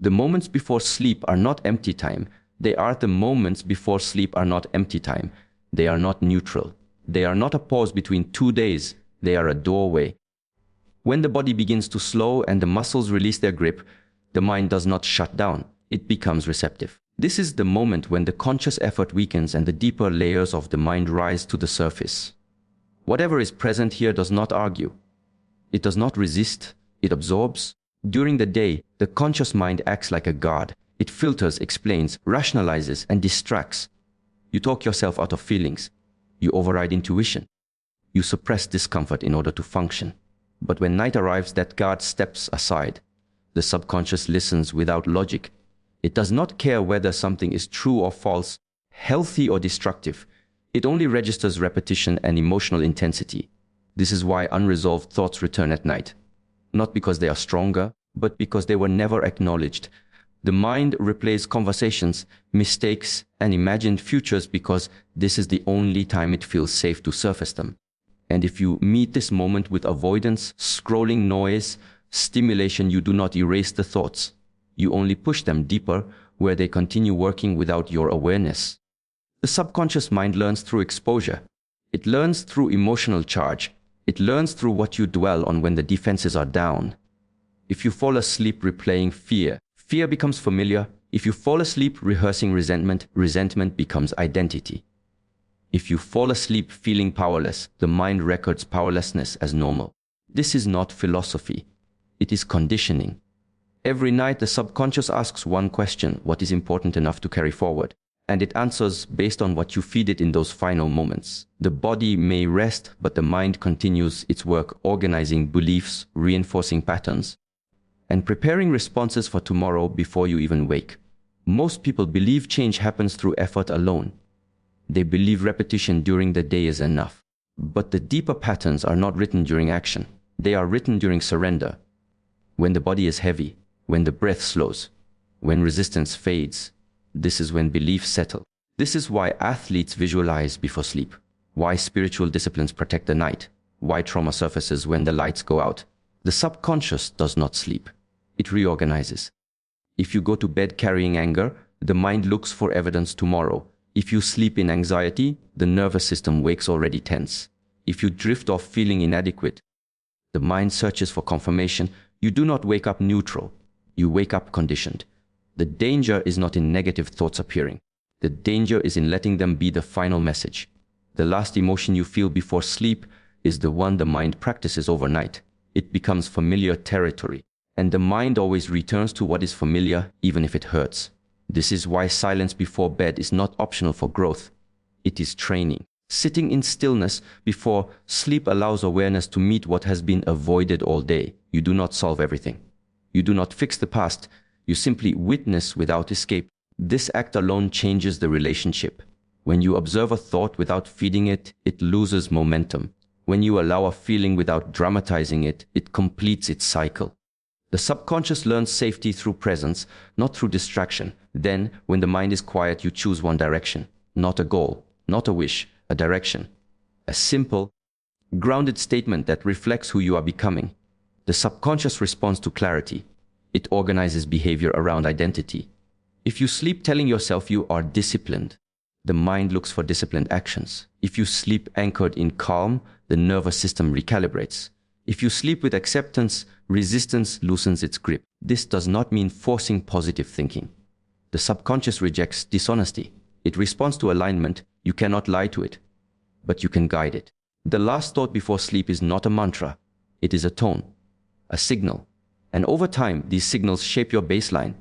The moments before sleep are not empty time. They are the moments before sleep are not empty time. They are not neutral. They are not a pause between 2 days. They are a doorway. When the body begins to slow and the muscles release their grip, the mind does not shut down. It becomes receptive. This is the moment when the conscious effort weakens and the deeper layers of the mind rise to the surface. Whatever is present here does not argue. It does not resist. It absorbs. During the day, the conscious mind acts like a guard. It filters, explains, rationalizes, and distracts. You talk yourself out of feelings. You override intuition. You suppress discomfort in order to function. But when night arrives, that guard steps aside. The subconscious listens without logic. It does not care whether something is true or false, healthy or destructive. It only registers repetition and emotional intensity. This is why unresolved thoughts return at night. Not because they are stronger, but because they were never acknowledged. The mind replays conversations, mistakes, and imagined futures because this is the only time it feels safe to surface them. And if you meet this moment with avoidance, scrolling noise, stimulation, you do not erase the thoughts. You only push them deeper where they continue working without your awareness. The subconscious mind learns through exposure. It learns through emotional charge. It learns through what you dwell on when the defenses are down. If you fall asleep replaying fear, fear becomes familiar. If you fall asleep rehearsing resentment, resentment becomes identity. If you fall asleep feeling powerless, the mind records powerlessness as normal. This is not philosophy. It is conditioning. Every night, the subconscious asks one question: what is important enough to carry forward? And it answers based on what you feed it in those final moments. The body may rest, but the mind continues its work organizing beliefs, reinforcing patterns, and preparing responses for tomorrow before you even wake. Most people believe change happens through effort alone. They believe repetition during the day is enough. But the deeper patterns are not written during action. They are written during surrender. When the body is heavy, when the breath slows, when resistance fades, this is when beliefs settle. This is why athletes visualize before sleep, why spiritual disciplines protect the night, why trauma surfaces when the lights go out. The subconscious does not sleep. It reorganizes. If you go to bed carrying anger, the mind looks for evidence tomorrow. If you sleep in anxiety, the nervous system wakes already tense. If you drift off feeling inadequate, the mind searches for confirmation. You do not wake up neutral. You wake up conditioned. The danger is not in negative thoughts appearing. The danger is in letting them be the final message. The last emotion you feel before sleep is the one the mind practices overnight. It becomes familiar territory. And the mind always returns to what is familiar, even if it hurts. This is why silence before bed is not optional for growth. It is training. Sitting in stillness before sleep allows awareness to meet what has been avoided all day. You do not solve everything. You do not fix the past. You simply witness without escape. This act alone changes the relationship. When you observe a thought without feeding it, it loses momentum. When you allow a feeling without dramatizing it, it completes its cycle. The subconscious learns safety through presence, not through distraction. Then, when the mind is quiet, you choose one direction. Not a goal, not a wish, a direction. A simple, grounded statement that reflects who you are becoming. The subconscious responds to clarity. It organizes behavior around identity. If you sleep telling yourself you are disciplined, the mind looks for disciplined actions. If you sleep anchored in calm, the nervous system recalibrates. If you sleep with acceptance, resistance loosens its grip. This does not mean forcing positive thinking. The subconscious rejects dishonesty. It responds to alignment. You cannot lie to it, but you can guide it. The last thought before sleep is not a mantra. It is a tone, a signal. And over time, these signals shape your baseline.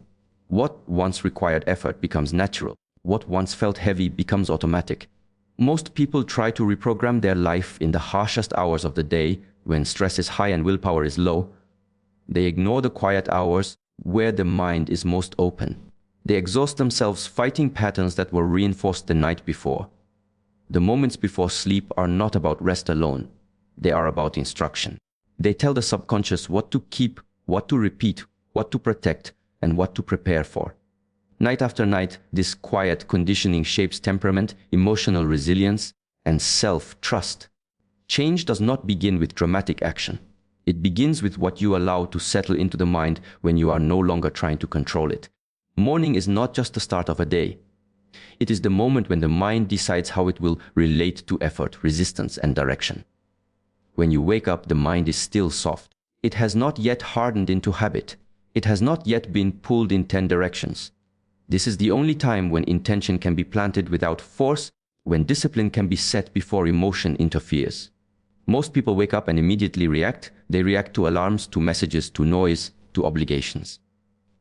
What once required effort becomes natural. What once felt heavy becomes automatic. Most people try to reprogram their life in the harshest hours of the day, when stress is high and willpower is low. They ignore the quiet hours where the mind is most open. They exhaust themselves fighting patterns that were reinforced the night before. The moments before sleep are not about rest alone. They are about instruction. They tell the subconscious what to keep, what to repeat, what to protect, and what to prepare for. Night after night, this quiet conditioning shapes temperament, emotional resilience, and self-trust. Change does not begin with dramatic action. It begins with what you allow to settle into the mind when you are no longer trying to control it. Morning is not just the start of a day. It is the moment when the mind decides how it will relate to effort, resistance, and direction. When you wake up, the mind is still soft. It has not yet hardened into habit. It has not yet been pulled in 10 directions. This is the only time when intention can be planted without force, when discipline can be set before emotion interferes. Most people wake up and immediately react. They react to alarms, to messages, to noise, to obligations.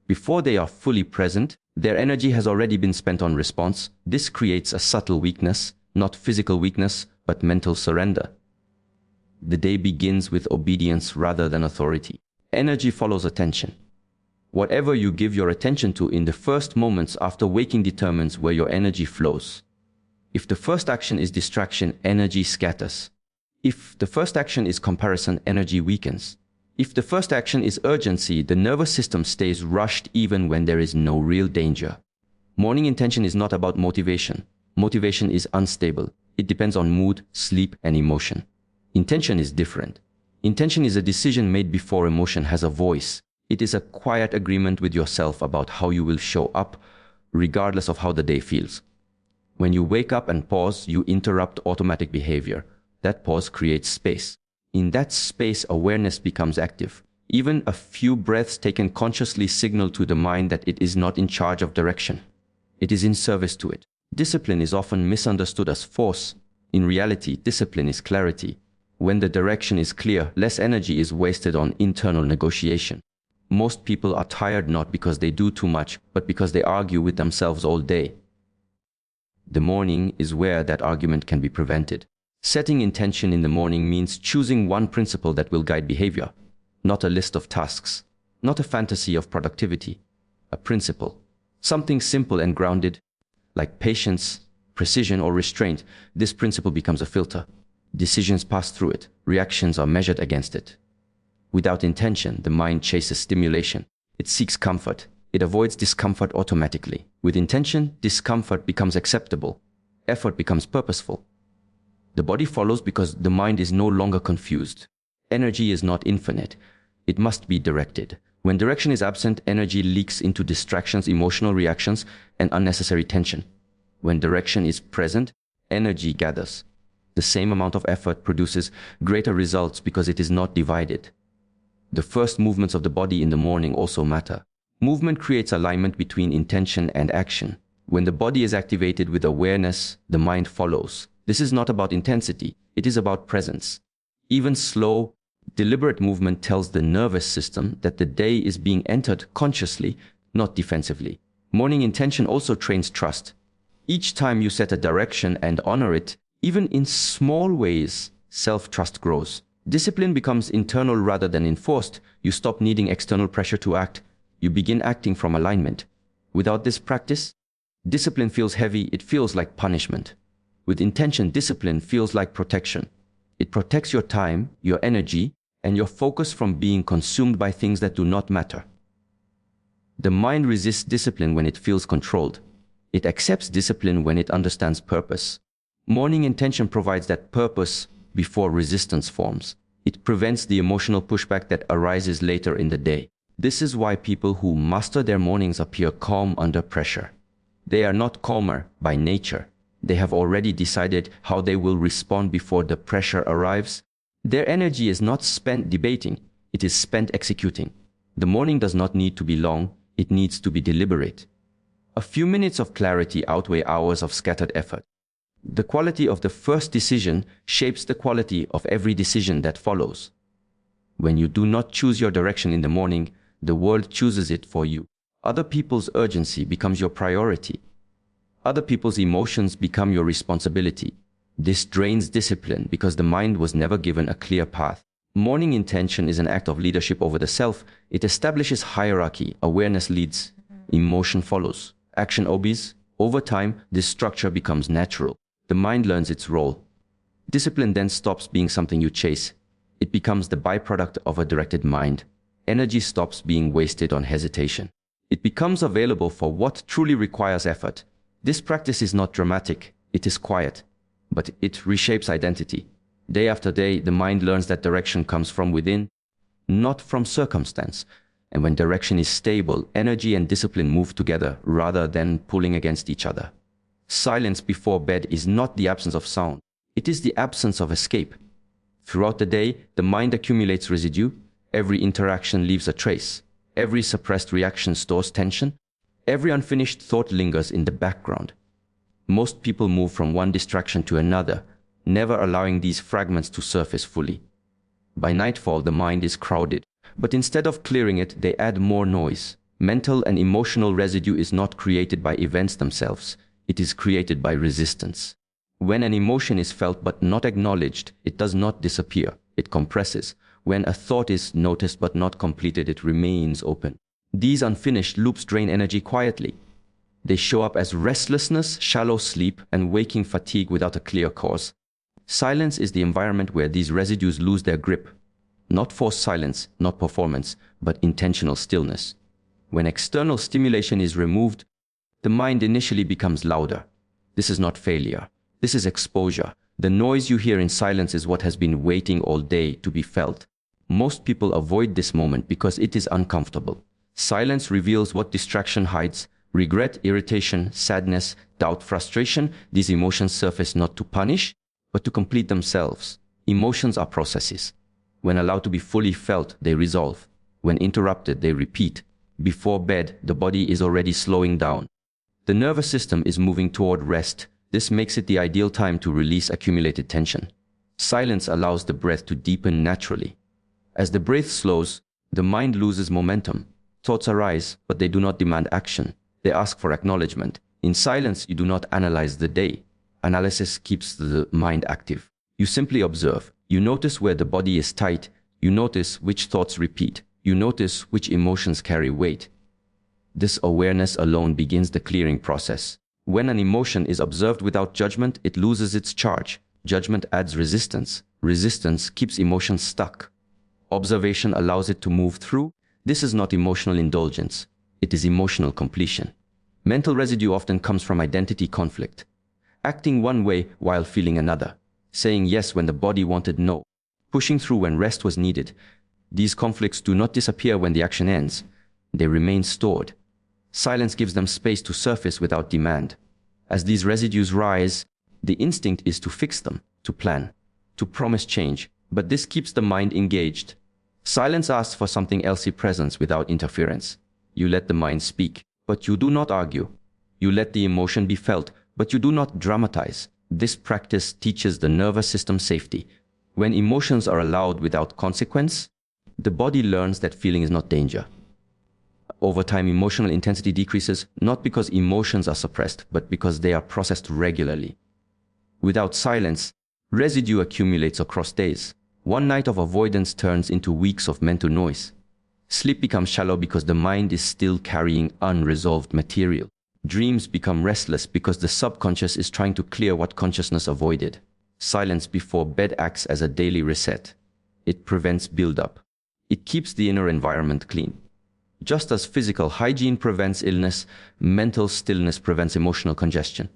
Before they are fully present, their energy has already been spent on response. This creates a subtle weakness, not physical weakness, but mental surrender. The day begins with obedience rather than authority. Energy follows attention. Whatever you give your attention to in the first moments after waking determines where your energy flows. If the first action is distraction, energy scatters. If the first action is comparison, energy weakens. If the first action is urgency, the nervous system stays rushed even when there is no real danger. Morning intention is not about motivation. Motivation is unstable. It depends on mood, sleep, and emotion. Intention is different. Intention is a decision made before emotion has a voice. It is a quiet agreement with yourself about how you will show up, regardless of how the day feels. When you wake up and pause, you interrupt automatic behavior. That pause creates space. In that space, awareness becomes active. Even a few breaths taken consciously signal to the mind that it is not in charge of direction. It is in service to it. Discipline is often misunderstood as force. In reality, discipline is clarity. When the direction is clear, less energy is wasted on internal negotiation. Most people are tired not because they do too much, but because they argue with themselves all day. The morning is where that argument can be prevented. Setting intention in the morning means choosing one principle that will guide behavior, not a list of tasks, not a fantasy of productivity, a principle. Something simple and grounded, like patience, precision, or restraint. This principle becomes a filter. Decisions pass through it. Reactions are measured against it. Without intention, the mind chases stimulation. It seeks comfort. It avoids discomfort automatically. With intention, discomfort becomes acceptable. Effort becomes purposeful. The body follows because the mind is no longer confused. Energy is not infinite. It must be directed. When direction is absent, energy leaks into distractions, emotional reactions, and unnecessary tension. When direction is present, energy gathers. The same amount of effort produces greater results because it is not divided. The first movements of the body in the morning also matter. Movement creates alignment between intention and action. When the body is activated with awareness, the mind follows. This is not about intensity, it is about presence. Even slow, deliberate movement tells the nervous system that the day is being entered consciously, not defensively. Morning intention also trains trust. Each time you set a direction and honor it, even in small ways, self-trust grows. Discipline becomes internal rather than enforced. You stop needing external pressure to act. You begin acting from alignment. Without this practice, discipline feels heavy, it feels like punishment. With intention, discipline feels like protection. It protects your time, your energy, and your focus from being consumed by things that do not matter. The mind resists discipline when it feels controlled. It accepts discipline when it understands purpose. Morning intention provides that purpose before resistance forms. It prevents the emotional pushback that arises later in the day. This is why people who master their mornings appear calm under pressure. They are not calmer by nature. They have already decided how they will respond before the pressure arrives. Their energy is not spent debating, it is spent executing. The morning does not need to be long, it needs to be deliberate. A few minutes of clarity outweigh hours of scattered effort. The quality of the first decision shapes the quality of every decision that follows. When you do not choose your direction in the morning, the world chooses it for you. Other people's urgency becomes your priority. Other people's emotions become your responsibility. This drains discipline because the mind was never given a clear path. Morning intention is an act of leadership over the self. It establishes hierarchy. Awareness leads. Emotion follows. Action obeys. Over time, this structure becomes natural. The mind learns its role. Discipline then stops being something you chase. It becomes the byproduct of a directed mind. Energy stops being wasted on hesitation. It becomes available for what truly requires effort. This practice is not dramatic, it is quiet, but it reshapes identity. Day after day, the mind learns that direction comes from within. not from circumstance. And when direction is stable, energy and discipline move together rather than pulling against each other. Silence before bed is not the absence of sound. It is the absence of escape. Throughout the day, the mind accumulates residue. Every interaction leaves a trace. Every suppressed reaction stores tension. Every unfinished thought lingers in the background. Most people move from one distraction to another, never allowing these fragments to surface fully. By nightfall, the mind is crowded, but instead of clearing it, they add more noise. Mental and emotional residue is not created by events themselves. It is created by resistance. When an emotion is felt but not acknowledged, it does not disappear. It compresses. When a thought is noticed but not completed, it remains open. These unfinished loops drain energy quietly. They show up as restlessness, shallow sleep, and waking fatigue without a clear cause. Silence is the environment where these residues lose their grip. Not forced silence, not performance, but intentional stillness. When external stimulation is removed, the mind initially becomes louder. This is not failure. This is exposure. The noise you hear in silence is what has been waiting all day to be felt. Most people avoid this moment because it is uncomfortable. Silence reveals what distraction hides. Regret, irritation, sadness, doubt, frustration. These emotions surface not to punish, but to complete themselves. Emotions are processes. When allowed to be fully felt, they resolve. When interrupted, they repeat. Before bed, the body is already slowing down. The nervous system is moving toward rest. This makes it the ideal time to release accumulated tension. Silence allows the breath to deepen naturally. As the breath slows, the mind loses momentum. Thoughts arise, but they do not demand action. They ask for acknowledgement. In silence, you do not analyze the day. Analysis keeps the mind active. You simply observe. You notice where the body is tight. You notice which thoughts repeat. You notice which emotions carry weight. This awareness alone begins the clearing process. When an emotion is observed without judgment, it loses its charge. Judgment adds resistance. Resistance keeps emotion stuck. Observation allows it to move through. This is not emotional indulgence. It is emotional completion. Mental residue often comes from identity conflict. Acting one way while feeling another. Saying yes when the body wanted no. Pushing through when rest was needed. These conflicts do not disappear when the action ends. They remain stored. Silence gives them space to surface without demand. As these residues rise, the instinct is to fix them, to plan, to promise change, but this keeps the mind engaged. Silence asks for something else: presence without interference. You let the mind speak, but you do not argue. You let the emotion be felt, but you do not dramatize. This practice teaches the nervous system safety. When emotions are allowed without consequence, the body learns that feeling is not danger. Over time, emotional intensity decreases, not because emotions are suppressed, but because they are processed regularly. Without silence, residue accumulates across days. One night of avoidance turns into weeks of mental noise. Sleep becomes shallow because the mind is still carrying unresolved material. Dreams become restless because the subconscious is trying to clear what consciousness avoided. Silence before bed acts as a daily reset. It prevents buildup. It keeps the inner environment clean. Just as physical hygiene prevents illness, mental stillness prevents emotional congestion.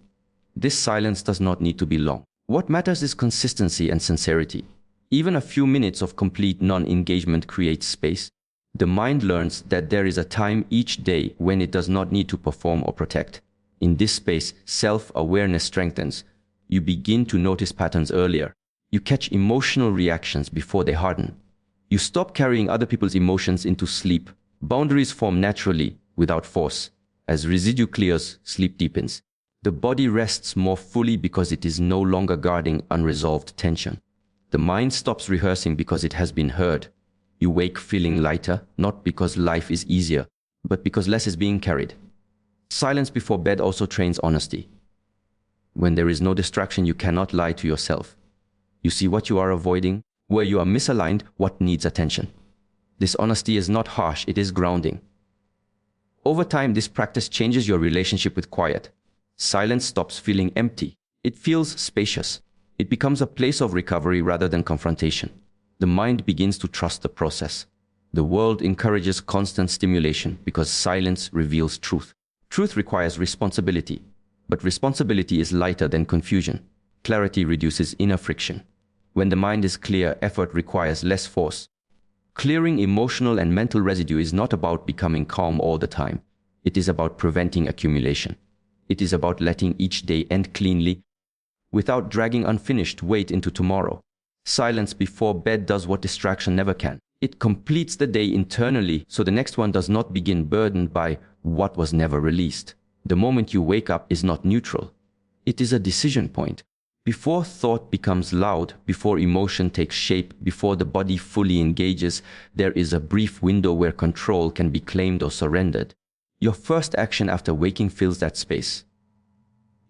This silence does not need to be long. What matters is consistency and sincerity. Even a few minutes of complete non-engagement creates space. The mind learns that there is a time each day when it does not need to perform or protect. In this space, self-awareness strengthens. You begin to notice patterns earlier. You catch emotional reactions before they harden. You stop carrying other people's emotions into sleep. Boundaries form naturally, without force. As residue clears, sleep deepens. The body rests more fully because it is no longer guarding unresolved tension. The mind stops rehearsing because it has been heard. You wake feeling lighter, not because life is easier, but because less is being carried. Silence before bed also trains honesty. When there is no distraction, you cannot lie to yourself. You see what you are avoiding, where you are misaligned, what needs attention. This honesty is not harsh, it is grounding. Over time, this practice changes your relationship with quiet. Silence stops feeling empty. It feels spacious. It becomes a place of recovery rather than confrontation. The mind begins to trust the process. The world encourages constant stimulation because silence reveals truth. Truth requires responsibility, but responsibility is lighter than confusion. Clarity reduces inner friction. When the mind is clear, effort requires less force. Clearing emotional and mental residue is not about becoming calm all the time. It is about preventing accumulation. It is about letting each day end cleanly without dragging unfinished weight into tomorrow. Silence before bed does what distraction never can. It completes the day internally so the next one does not begin burdened by what was never released. The moment you wake up is not neutral. It is a decision point. Before thought becomes loud, before emotion takes shape, before the body fully engages, there is a brief window where control can be claimed or surrendered. Your first action after waking fills that space.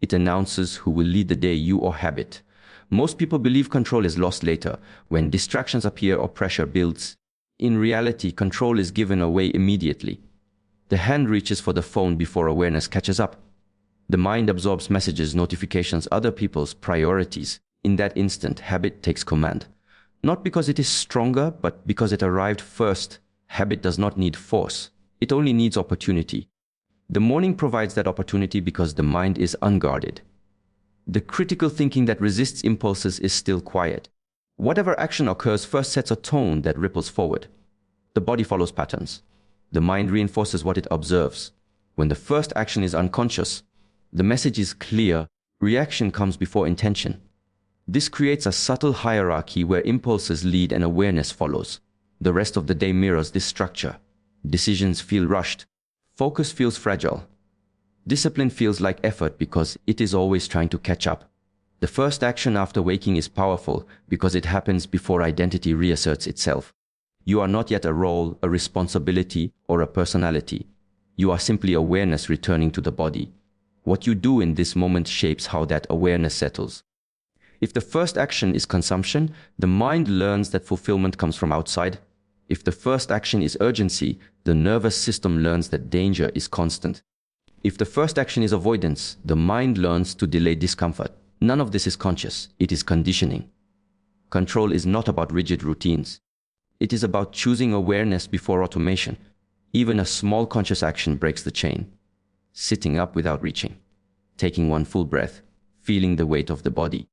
It announces who will lead the day, you or habit. Most people believe control is lost later, when distractions appear or pressure builds. In reality, control is given away immediately. The hand reaches for the phone before awareness catches up. The mind absorbs messages, notifications, other people's priorities. In that instant, habit takes command. Not because it is stronger, but because it arrived first. Habit does not need force. It only needs opportunity. The morning provides that opportunity because the mind is unguarded. The critical thinking that resists impulses is still quiet. Whatever action occurs first sets a tone that ripples forward. The body follows patterns. The mind reinforces what it observes. When the first action is unconscious, the message is clear. Reaction comes before intention. This creates a subtle hierarchy where impulses lead and awareness follows. The rest of the day mirrors this structure. Decisions feel rushed. Focus feels fragile. Discipline feels like effort because it is always trying to catch up. The first action after waking is powerful because it happens before identity reasserts itself. You are not yet a role, a responsibility, or a personality. You are simply awareness returning to the body. What you do in this moment shapes how that awareness settles. If the first action is consumption, the mind learns that fulfillment comes from outside. If the first action is urgency, the nervous system learns that danger is constant. If the first action is avoidance, the mind learns to delay discomfort. None of this is conscious, it is conditioning. Control is not about rigid routines. It is about choosing awareness before automation. Even a small conscious action breaks the chain. Sitting up without reaching, taking one full breath, feeling the weight of the body.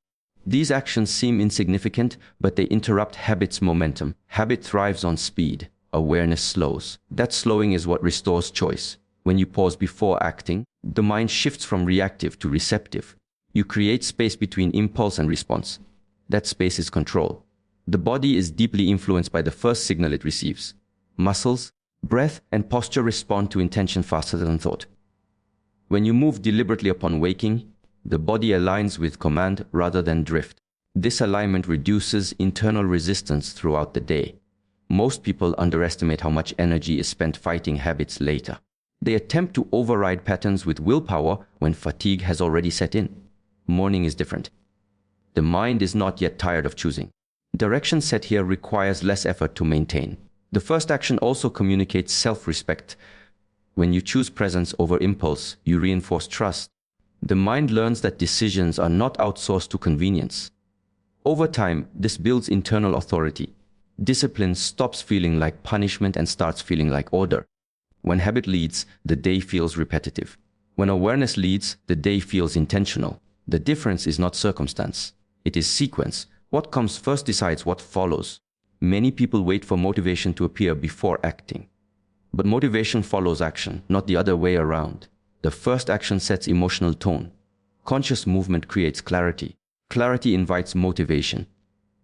These actions seem insignificant, but they interrupt habit's momentum. Habit thrives on speed. Awareness slows. That slowing is what restores choice. When you pause before acting, the mind shifts from reactive to receptive. You create space between impulse and response. That space is control. The body is deeply influenced by the first signal it receives. Muscles, breath, and posture respond to intention faster than thought. When you move deliberately upon waking, the body aligns with command rather than drift. This alignment reduces internal resistance throughout the day. Most people underestimate how much energy is spent fighting habits later. They attempt to override patterns with willpower when fatigue has already set in. Morning is different. The mind is not yet tired of choosing. Direction set here requires less effort to maintain. The first action also communicates self-respect. When you choose presence over impulse, you reinforce trust. The mind learns that decisions are not outsourced to convenience. Over time, this builds internal authority. Discipline stops feeling like punishment and starts feeling like order. When habit leads, the day feels repetitive. When awareness leads, the day feels intentional. The difference is not circumstance. It is sequence. What comes first decides what follows. Many people wait for motivation to appear before acting. But motivation follows action, not the other way around. The first action sets emotional tone. Conscious movement creates clarity. Clarity invites motivation.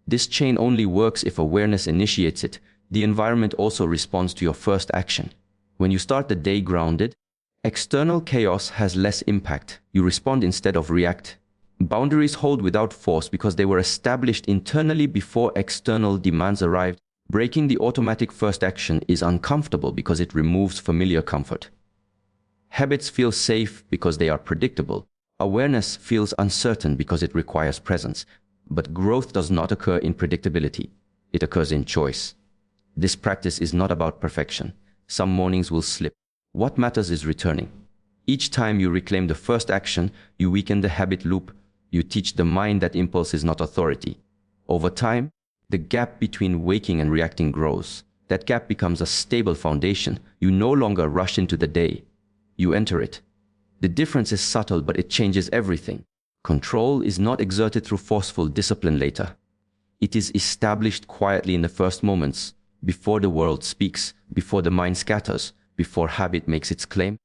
This chain only works if awareness initiates it. The environment also responds to your first action. When you start the day grounded, external chaos has less impact. You respond instead of react. Boundaries hold without force because they were established internally before external demands arrived. Breaking the automatic first action is uncomfortable because it removes familiar comfort. Habits feel safe because they are predictable. Awareness feels uncertain because it requires presence. But growth does not occur in predictability. It occurs in choice. This practice is not about perfection. Some mornings will slip. What matters is returning. Each time you reclaim the first action, you weaken the habit loop. You teach the mind that impulse is not authority. Over time, the gap between waking and reacting grows. That gap becomes a stable foundation. You no longer rush into the day. You enter it. The difference is subtle, but it changes everything. Control is not exerted through forceful discipline later. It is established quietly in the first moments. before the world speaks, before the mind scatters, before habit makes its claim.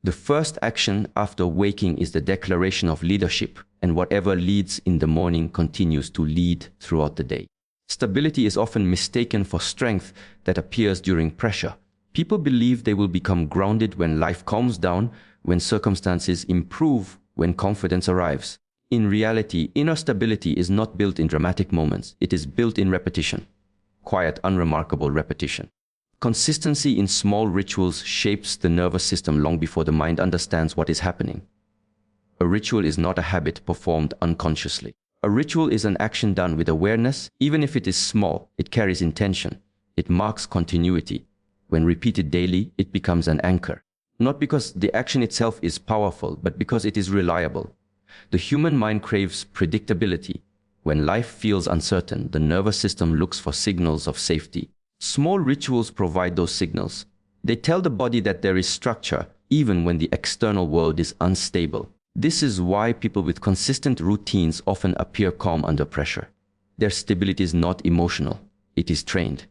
The first action after waking is the declaration of leadership, and whatever leads in the morning continues to lead throughout the day. Stability is often mistaken for strength that appears during pressure. People believe they will become grounded when life calms down, when circumstances improve, when confidence arrives. In reality, inner stability is not built in dramatic moments. It is built in repetition. Quiet, unremarkable repetition. Consistency in small rituals shapes the nervous system long before the mind understands what is happening. A ritual is not a habit performed unconsciously. A ritual is an action done with awareness. Even if it is small, it carries intention. It marks continuity. When repeated daily, it becomes an anchor. Not because the action itself is powerful, but because it is reliable. The human mind craves predictability. When life feels uncertain, the nervous system looks for signals of safety. Small rituals provide those signals. They tell the body that there is structure, even when the external world is unstable. This is why people with consistent routines often appear calm under pressure. Their stability is not emotional. It is trained.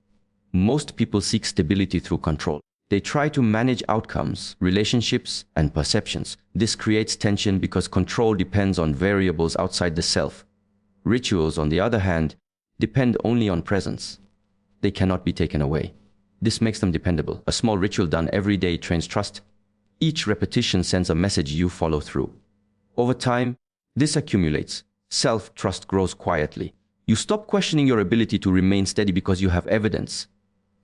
Most people seek stability through control. They try to manage outcomes, relationships, and perceptions. This creates tension because control depends on variables outside the self. Rituals, on the other hand, depend only on presence. They cannot be taken away. This makes them dependable. A small ritual done every day trains trust. Each repetition sends a message you follow through. Over time, this accumulates. Self-trust grows quietly. You stop questioning your ability to remain steady because you have evidence.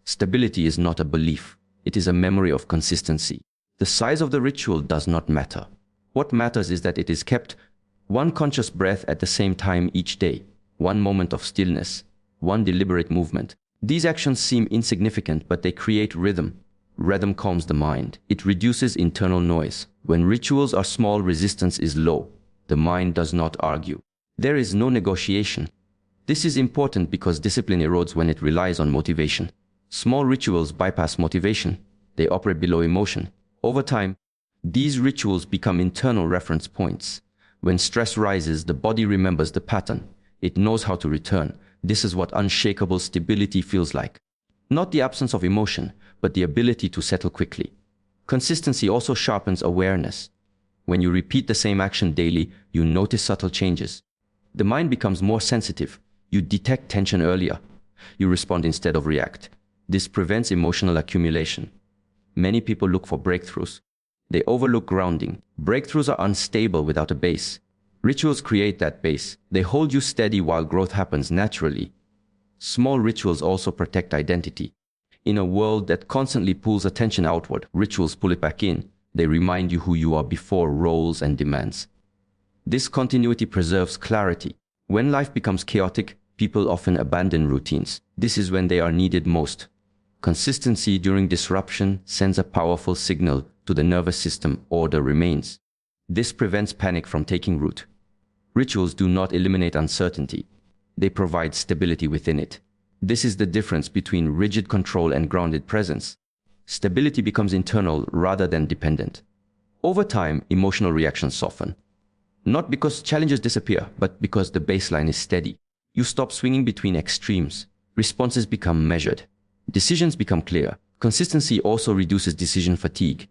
Stability is not a belief. It is a memory of consistency. The size of the ritual does not matter. What matters is that it is kept one conscious breath at the same time each day, one moment of stillness, one deliberate movement. These actions seem insignificant, but they create rhythm. Rhythm calms the mind. It reduces internal noise. When rituals are small, resistance is low. The mind does not argue. There is no negotiation. This is important because discipline erodes when it relies on motivation. Small rituals bypass motivation. They operate below emotion. Over time, these rituals become internal reference points. When stress rises, the body remembers the pattern. It knows how to return. This is what unshakable stability feels like. Not the absence of emotion, but the ability to settle quickly. Consistency also sharpens awareness. When you repeat the same action daily, you notice subtle changes. The mind becomes more sensitive. You detect tension earlier. You respond instead of react. This prevents emotional accumulation. Many people look for breakthroughs. They overlook grounding. Breakthroughs are unstable without a base. Rituals create that base. They hold you steady while growth happens naturally. Small rituals also protect identity. In a world that constantly pulls attention outward, rituals pull it back in. They remind you who you are before roles and demands. This continuity preserves clarity. When life becomes chaotic, people often abandon routines. This is when they are needed most. Consistency during disruption sends a powerful signal to the nervous system: order remains. This prevents panic from taking root. Rituals do not eliminate uncertainty. They provide stability within it. This is the difference between rigid control and grounded presence. Stability becomes internal rather than dependent. Over time, emotional reactions soften. Not because challenges disappear, but because the baseline is steady. You stop swinging between extremes. Responses become measured. Decisions become clear. Consistency also reduces decision fatigue.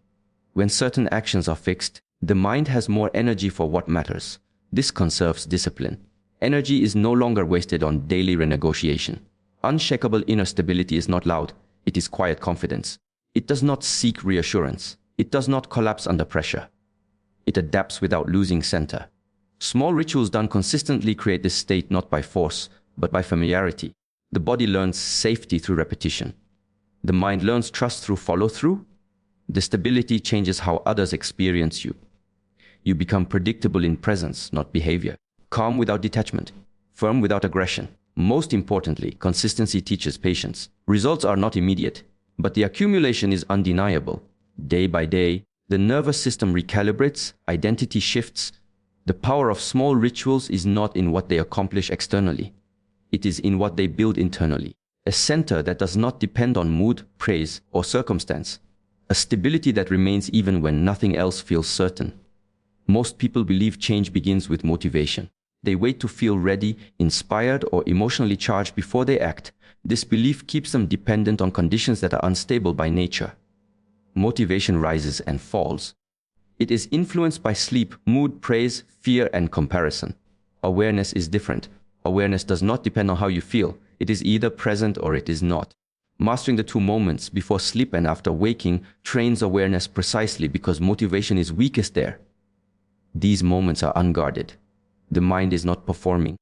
When certain actions are fixed, the mind has more energy for what matters. This conserves discipline. Energy is no longer wasted on daily renegotiation. Unshakable inner stability is not loud. It is quiet confidence. It does not seek reassurance. It does not collapse under pressure. It adapts without losing center. Small rituals done consistently create this state not by force, but by familiarity. The body learns safety through repetition. The mind learns trust through follow-through. The stability changes how others experience you. You become predictable in presence, not behavior. Calm without detachment. Firm without aggression. Most importantly, consistency teaches patience. Results are not immediate, but the accumulation is undeniable. Day by day, the nervous system recalibrates, identity shifts. The power of small rituals is not in what they accomplish externally. It is in what they build internally. A center that does not depend on mood, praise, or circumstance. A stability that remains even when nothing else feels certain. Most people believe change begins with motivation. They wait to feel ready, inspired, or emotionally charged before they act. This belief keeps them dependent on conditions that are unstable by nature. Motivation rises and falls. It is influenced by sleep, mood, praise, fear, and comparison. Awareness is different. Awareness does not depend on how you feel. It is either present or it is not. Mastering the two moments, before sleep and after waking, trains awareness precisely because motivation is weakest there. These moments are unguarded. The mind is not performing.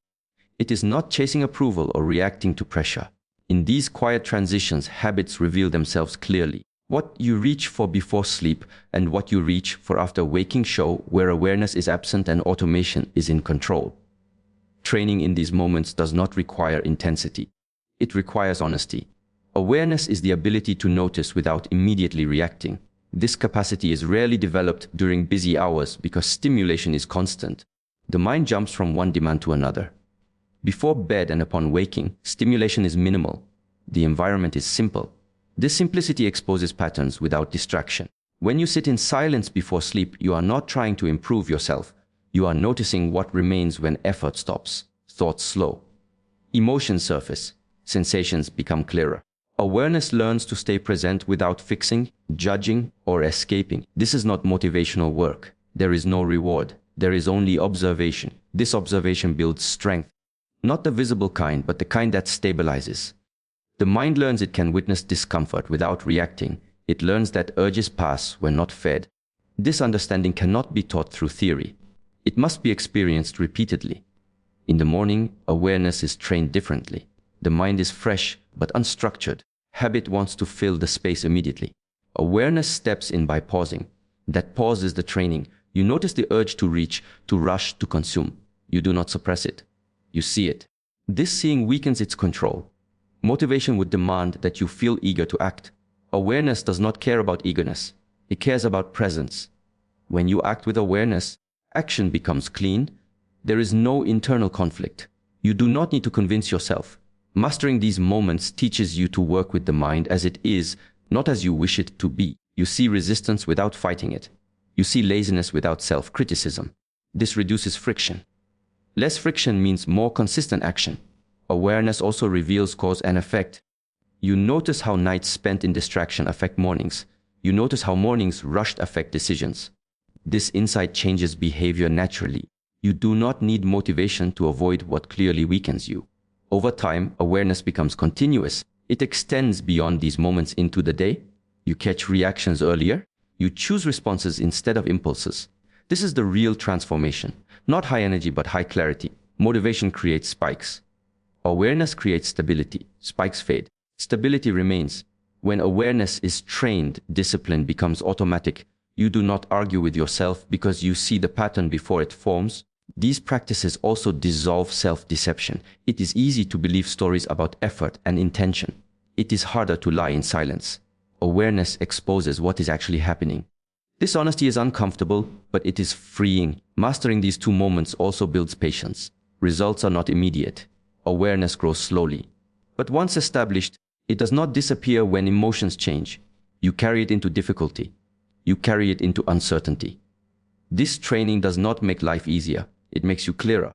It is not chasing approval or reacting to pressure. In these quiet transitions, habits reveal themselves clearly. What you reach for before sleep and what you reach for after waking show where awareness is absent and automation is in control. Training in these moments does not require intensity. It requires honesty. Awareness is the ability to notice without immediately reacting. This capacity is rarely developed during busy hours because stimulation is constant. The mind jumps from one demand to another. Before bed and upon waking, stimulation is minimal. The environment is simple. This simplicity exposes patterns without distraction. When you sit in silence before sleep, you are not trying to improve yourself. You are noticing what remains when effort stops. Thoughts slow. Emotions surface. Sensations become clearer. Awareness learns to stay present without fixing, judging, or escaping. This is not motivational work. There is no reward. There is only observation. This observation builds strength. Not the visible kind, but the kind that stabilizes. The mind learns it can witness discomfort without reacting. It learns that urges pass when not fed. This understanding cannot be taught through theory. It must be experienced repeatedly. In the morning, awareness is trained differently. The mind is fresh but unstructured. Habit wants to fill the space immediately. Awareness steps in by pausing. That pause is the training. You notice the urge to reach, to rush, to consume. You do not suppress it. You see it. This seeing weakens its control. Motivation would demand that you feel eager to act. Awareness does not care about eagerness. It cares about presence. When you act with awareness, action becomes clean. There is no internal conflict. You do not need to convince yourself. Mastering these moments teaches you to work with the mind as it is, not as you wish it to be. You see resistance without fighting it. You see laziness without self-criticism. This reduces friction. Less friction means more consistent action. Awareness also reveals cause and effect. You notice how nights spent in distraction affect mornings. You notice how mornings rushed affect decisions. This insight changes behavior naturally. You do not need motivation to avoid what clearly weakens you. Over time, awareness becomes continuous. It extends beyond these moments into the day. You catch reactions earlier. You choose responses instead of impulses. This is the real transformation. Not high energy, but high clarity. Motivation creates spikes. Awareness creates stability. Spikes fade. Stability remains. When awareness is trained, discipline becomes automatic. You do not argue with yourself because you see the pattern before it forms. These practices also dissolve self-deception. It is easy to believe stories about effort and intention. It is harder to lie in silence. Awareness exposes what is actually happening. This honesty is uncomfortable, but it is freeing. Mastering these two moments also builds patience. Results are not immediate. Awareness grows slowly. But once established, it does not disappear when emotions change. You carry it into difficulty. You carry it into uncertainty. This training does not make life easier. It makes you clearer.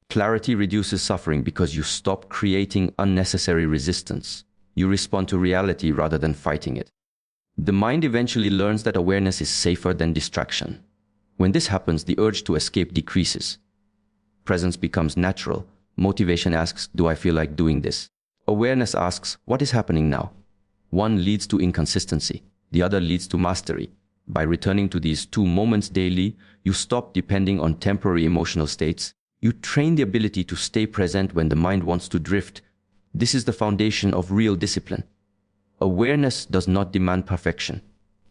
Clarity reduces suffering because you stop creating unnecessary resistance. You respond to reality rather than fighting it. The mind eventually learns that awareness is safer than distraction. When this happens, the urge to escape decreases. Presence becomes natural. Motivation asks, do I feel like doing this? Awareness asks, what is happening now? One leads to inconsistency. The other leads to mastery. By returning to these two moments daily, you stop depending on temporary emotional states. You train the ability to stay present when the mind wants to drift. This is the foundation of real discipline. Awareness does not demand perfection.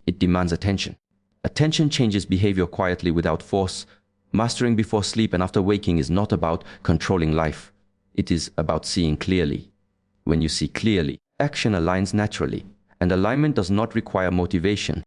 It demands attention. Attention changes behavior quietly without force. Mastering before sleep and after waking is not about controlling life. It is about seeing clearly. When you see clearly, action aligns naturally. And alignment does not require motivation.